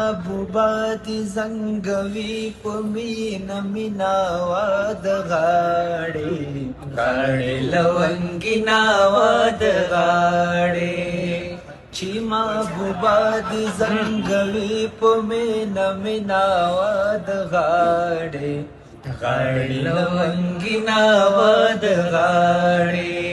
محبوبه دي زنګوي په مینه مینا واد غاړې غاړې لونګینا واد غاړې چې محبوبه دي زنګوي په مینه مینا واد غاړې غاړې لونګینا واد غاړې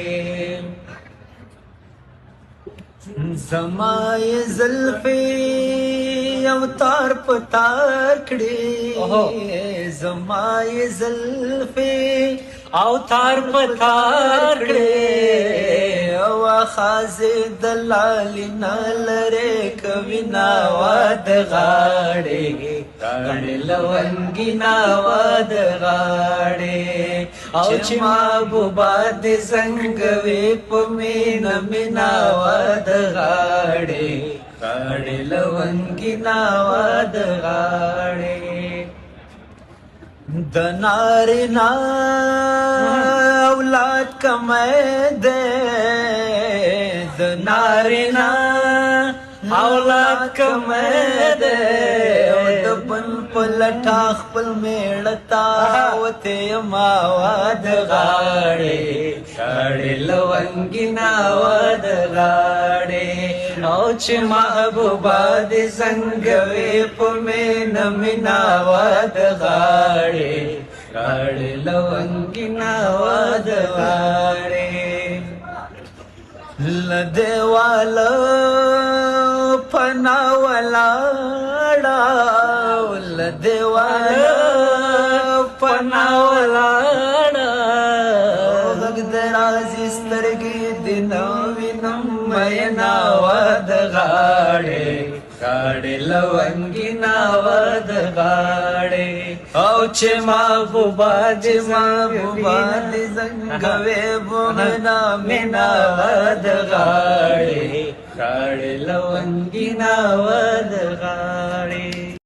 زمای زلفی او تار پتار کړي زمای زلفی او تار پتار کړي او خازه دلالی نلره کوي نا واد غاړي غاړي لونګي نا واد غاړي او چې محبوبه دې څنګه وي په مینا مینا واد غاړي غاړي لونګي نا واد غاړي د نارینه اولاد کمه ده د نارینه اولاد کمه ده د بن پلټا خپل میړتا وته ما واد غاړي غاړي لونګینا واد غاړي او چې محبوبه دې څنګه وي په مینا مینا واد غاړي غاړي لونګینا واد غاړي لدیواله پنا ولاړه لدیواله پنا ولاړه غږ درازي سترګې دې نو وینم مینا واد غاړې غاړې لونګینا واد غاړې او چې محبوبه دې څنګه وې بومنا مینا واد غاړې غاړې لونګینا واد غاړې